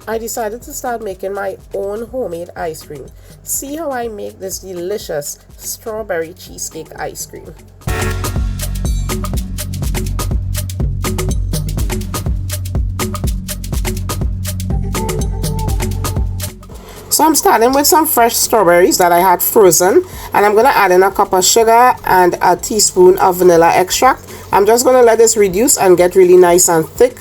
I decided to start making my own homemade ice cream. See how I make this delicious strawberry cheesecake ice cream. So I'm starting with some fresh strawberries that I had frozen, and I'm going to add in a cup of sugar and a teaspoon of vanilla extract. I'm just going to let this reduce and get really nice and thick.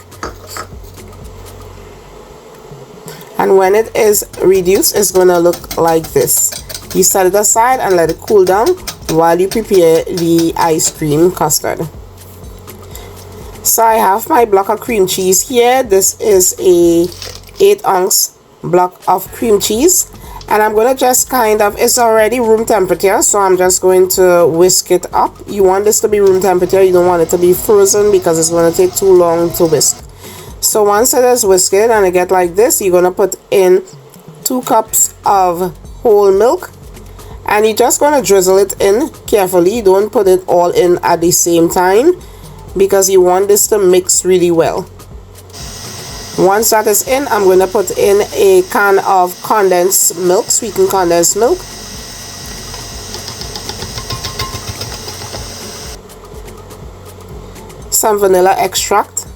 And when it is reduced, it's going to look like this. You set it aside and let it cool down while you prepare the ice cream custard. So I have my block of cream cheese here. This is a 8-ounce block of cream cheese, and I'm going to just it's already room temperature, so I'm just going to whisk it up. You want this to be room temperature, you don't want it to be frozen because it's going to take too long to whisk. So once it is whisked and it get like this, you're going to put in 2 cups of whole milk, and you're just going to drizzle it in carefully. Don't put it all in at the same time because you want this to mix really well. Once that is in, I'm going to put in a can of condensed milk, sweetened condensed milk. Some vanilla extract.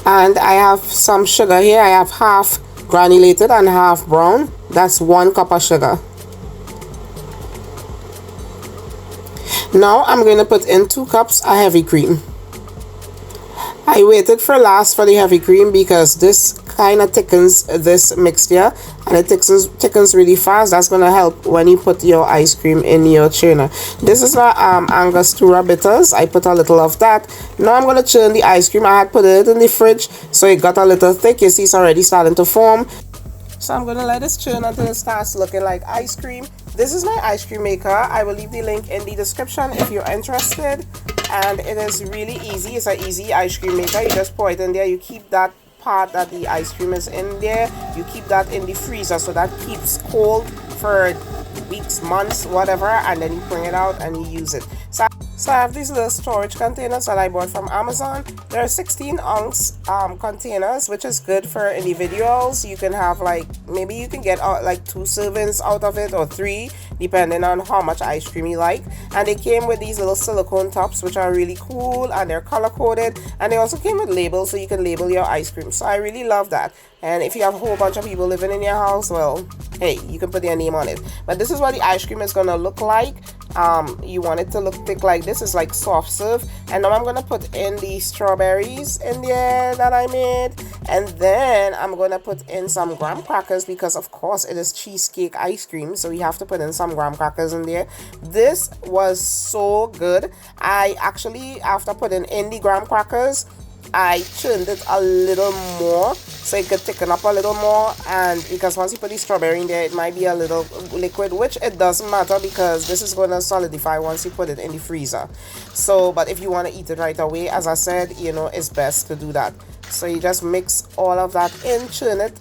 And I have some sugar here. I have half granulated and half brown. That's 1 cup of sugar. Now I'm going to put in 2 cups of heavy cream. I waited for last for the heavy cream because this kind of thickens this mixture, and it thickens really fast. That's going to help when you put your ice cream in your churner. This is my Angostura bitters. I put a little of that. Now I'm going to churn the ice cream. I had put it in the fridge, so it got a little thick. You see it's already starting to form. So I'm going to let this churn until it starts looking like ice cream. This is my ice cream maker. I will leave the link in the description if you're interested. And it is really easy. It's an easy ice cream maker. You just pour it in there. You keep that part that the ice cream is in there. You keep that in the freezer so that keeps cold for weeks, months, whatever. And then you bring it out and you use it. So I have these little storage containers that I bought from Amazon. They're 16-ounce containers, which is good for individuals. You can have maybe you can get like 2 servings out of it or 3, depending on how much ice cream you like. And they came with these little silicone tops, which are really cool, and they're color coded. And they also came with labels, so you can label your ice cream. So I really love that. And if you have a whole bunch of people living in your house, well, hey, you can put their name on it. But this is what the ice cream is gonna look like. You want it to look thick like this. It's like soft serve. And now I'm gonna put in the strawberries in there that I made, and then I'm gonna put in some graham crackers because of course it is cheesecake ice cream, so we have to put in some graham crackers in there. This was so good. I actually, after putting in the graham crackers, I churned it a little more so it could thicken up a little more, and because once you put the strawberry in there, it might be a little liquid, which it doesn't matter because this is going to solidify once you put it in the freezer. So but if you want to eat it right away, as I said, it's best to do that. So you just mix all of that in, churn it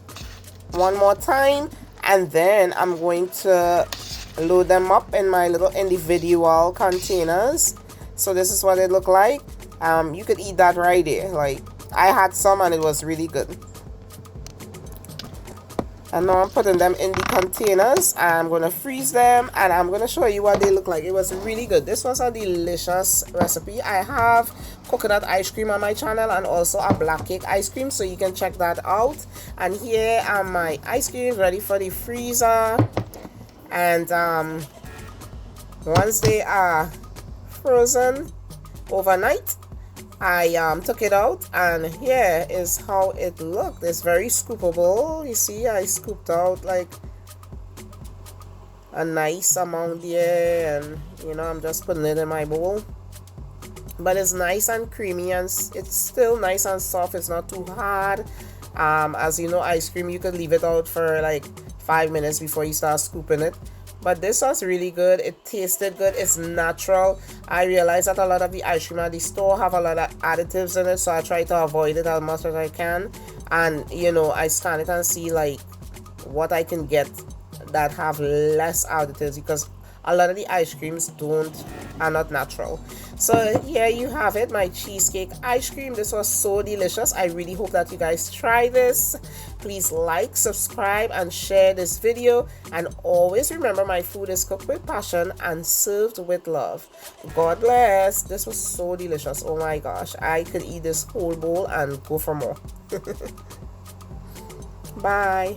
one more time, and then I'm going to load them up in my little individual containers. So this is what it look like. You could eat that right there. Like, I had some and it was really good. And now I'm putting them in the containers. I'm going to freeze them and I'm going to show you what they look like. It was really good. This was a delicious recipe. I have coconut ice cream on my channel and also a black cake ice cream, so you can check that out. And here are my ice creams ready for the freezer. And once they are frozen overnight, I took it out, and here is how it looked. It's very scoopable. You see, I scooped out like a nice amount there, and I'm just putting it in my bowl. But it's nice and creamy, and it's still nice and soft. It's not too hard. As you know, ice cream, you could leave it out for like 5 minutes before you start scooping it. But this was really good. It tasted good. It's natural. I realized that a lot of the ice cream at the store have a lot of additives in it, so I try to avoid it as much as I can. And I scan it and see like what I can get that have less additives, because a lot of the ice creams are not natural. So here you have it, my cheesecake ice cream. This was so delicious. I really hope that you guys try this. Please like, subscribe, and share this video. And always remember, my food is cooked with passion and served with love. God bless. This was so delicious. Oh my gosh, I could eat this whole bowl and go for more. Bye.